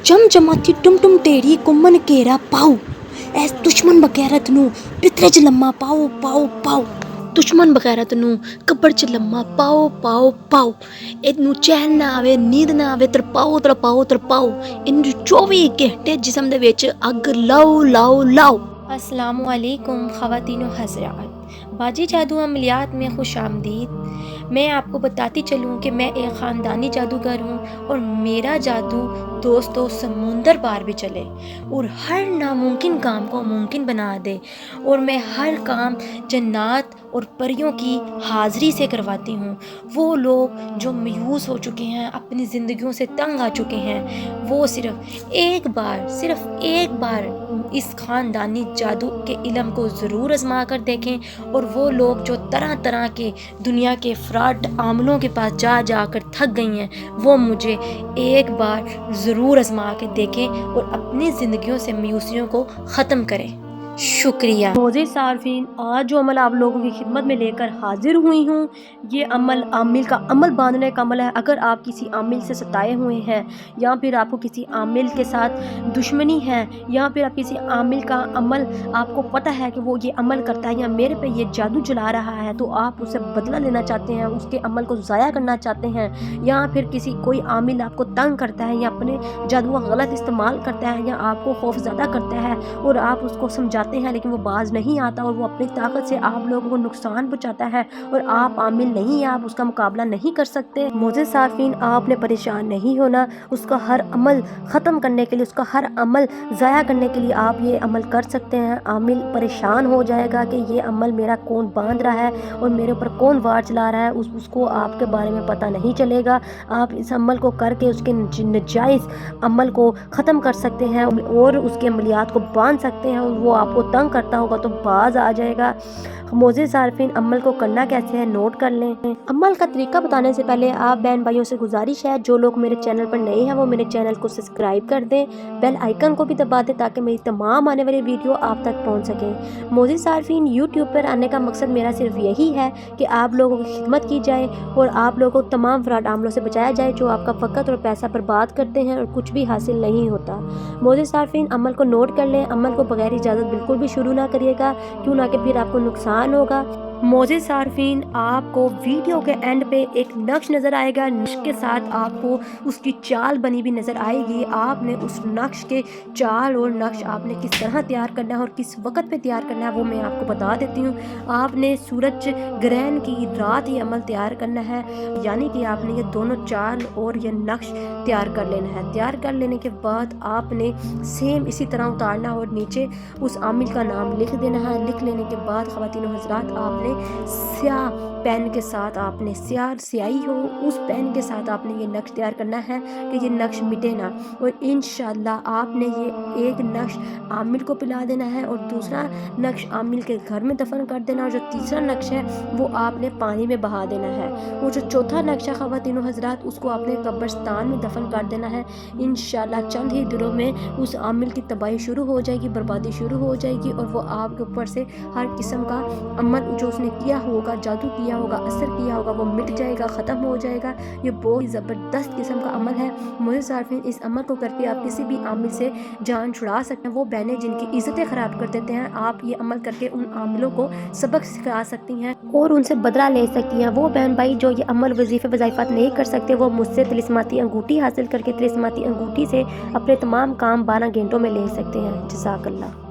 ਚਮਚਮਾਤੀ ਟੁਮ ਤੇਰੀ ਕੁੰਮਨ ਘੇਰਾ ਪਾਓ, ਐਸ ਦੁਸ਼ਮਣ ਬਗੈਰਤ ਨੂੰ ਪਿਤਰੇ 'ਚ ਲੰਮਾ ਪਾਓ ਪਾਓ ਪਾਓ। ਦੁਸ਼ਮਣ ਬਗੈਰਤ ਨੂੰ ਕਬਰ 'ਚ ਲੰਮਾ ਪਾਓ ਪਾਓ ਪਾਓ। ਇਹਨੂੰ ਚੈਨ ਨਾ ਆਵੇ, ਨੀਂਦ ਨਾ ਆਵੇ, ਤੜਪਾਓ ਤੜਪਾਓ ਤੜਪਾਓ। ਇਹਨੂੰ 24 ਘੰਟੇ ਜਿਸਮ ਦੇ ਵਿੱਚ ਅੱਗ ਲਾਓ ਲਾਓ ਲਾਓ। अस्सलामु अलैकुम ख़वातीन हज़रात, बाजी जादू अमलियात में खुश आमदीद। मैं आपको बताती चलूँ कि मैं एक ख़ानदानी जादूगर हूँ और मेरा जादू दोस्तों समुंदर पार भी चले और हर नामुमकिन काम को मुमकिन बना दे। और मैं हर काम जन्नात और परियों की हाज़री से करवाती हूँ। वो लोग जो मायूस हो चुके हैं, अपनी ज़िंदगियों से तंग आ चुके हैं, वो सिर्फ़ एक बार इस ख़ानदानी जादू के इल्म को ज़रूर आज़मा कर देखें। और वो लोग जो तरह तरह के दुनिया के फ्रॉड आमलों के पास जा कर थक गई हैं, वो मुझे एक बार ज़रूर आज़मा के देखें और अपनी ज़िंदगियों से मायूसियों को ख़त्म करें। शुक्रिया। मोज़े सार्फिन, आज जो अमल आप लोगों की खिदमत में लेकर हाजिर हुई हूँ, ये अमल आमिल का अमल बांधने का अमल है। अगर आप किसी आमिल से सताए हुए हैं या फिर आपको किसी आमिल के साथ दुश्मनी है या फिर आप किसी आमिल का अमल आपको पता है कि वो ये अमल करता है या मेरे पे ये जादू चला रहा है, तो आप उससे बदला लेना चाहते हैं, उसके अमल को ज़ाया करना चाहते हैं, या फिर कोई आमिल आपको तंग करता है या अपने जादू का गलत इस्तेमाल करता है या आपको खौफज़दा करता है और आप उसको समझाते हैं लेकिन वो बाज नहीं आता और वो अपनी ताकत से आप लोगों को नुकसान पहुंचाता है और आप आमिल नहीं हैं, आप उसका मुकाबला नहीं कर सकते। मोज़े सार्फिन, आपने परेशान नहीं होना। उसका हर अमल ख़त्म करने के लिए, उसका हर अमल ज़ाया करने के लिए आप ये अमल कर सकते हैं। आमिल परेशान हो जाएगा कि ये अमल मेरा कौन बांध रहा है और मेरे ऊपर कौन वार चला रहा है, उसको आपके बारे में पता नहीं चलेगा। आप इस अमल को करके उसके नजायज़ अमल को ख़त्म कर सकते हैं और उसके अमलियात को बांध सकते हैं। और वो आपको तंग करता होगा तो बाज आ जाएगा। मोज़े सार्फिन, अमल को करना कैसे है नोट कर लें। अमल का तरीका बताने से पहले आप बहन भाइयों से गुजारिश है, जो लोग मेरे चैनल पर नए हैं वो मेरे चैनल को सब्सक्राइब कर दें, बेल आइकन को भी दबा दें ताकि मेरी तमाम आने वाली वीडियो आप तक पहुंच सकें। मोज़े सार्फिन, यूट्यूब पर आने का मकसद मेरा सिर्फ यही है कि आप लोगों की खिदमत की जाए और आप लोगों को तमाम फ्रॉड आमलों से बचाया जाए जो आपका वक़्त और पैसा बर्बाद करते हैं और कुछ भी हासिल नहीं होता। मोज़े सार्फिन, अमल को नोट कर लें। अमल को बगैर इजाज़त बिल्कुल भी शुरू ना करिएगा, क्यों ना कि फिर आपको नुकसान होगा। मोज़े सार्फिन, आपको वीडियो के एंड पे एक नक्श नज़र आएगा, नक्श के साथ आपको उसकी चाल बनी भी नज़र आएगी। आपने उस नक्श के चाल और नक्श आपने किस तरह तैयार करना है और किस वक्त पे तैयार करना है वो मैं आपको बता देती हूँ। आपने सूरज ग्रहण की रात ये अमल तैयार करना है, यानी कि आपने ये दोनों चाल और ये नक्श तैयार कर लेना है। तैयार कर लेने के बाद आपने सेम इसी तरह उतारना और नीचे उस आमिल का नाम लिख देना है। लिख लेने के बाद ख़वातीन व हज़रात, आपने स्याह पेन के साथ, आपने स्याही हो उस पेन के साथ आपने ये नक्श तैयार करना है कि ये नक्श मिटे ना। और इंशाल्लाह आपने ये एक नक्श आमिल को पिला देना है और दूसरा नक्श आमिल के घर में दफन कर देना और जो तीसरा नक्श है वो आपने पानी में बहा देना है। वो जो चौथा नक्श है ख़वातीन व हज़रात, उसको आपने कब्रिस्तान में दफन कर देना है। इंशाल्लाह चंद ही दिनों में उस आमिल की तबाही शुरू हो जाएगी, बर्बादी शुरू हो जाएगी और वो आपके ऊपर से हर किस्म का अमल जो उसने किया होगा, जादू किया होगा, असर किया होगा, वो मिट जाएगा, ख़त्म हो जाएगा। ये बहुत ज़बरदस्त किस्म का अमल है। मोज़े सार्फिन, इस अमल को करके आप किसी भी आमिल से जान छुड़ा सकते हैं। वो बहनें जिनकी इज़्ज़तें ख़राब कर देते हैं, आप ये अमल करके उन आमिलों को सबक सिखा सकती हैं और उनसे बदला ले सकती हैं। वो बहन भाई जो ये अमल वजीफ़े वज़ाइफ़ात नहीं कर सकते, वो मुझसे तिलिस्माती अंगूठी हासिल करके तिलिस्माती अंगूठी से अपने तमाम काम 12 घंटों में ले सकते हैं। जज़ाकल्लाह।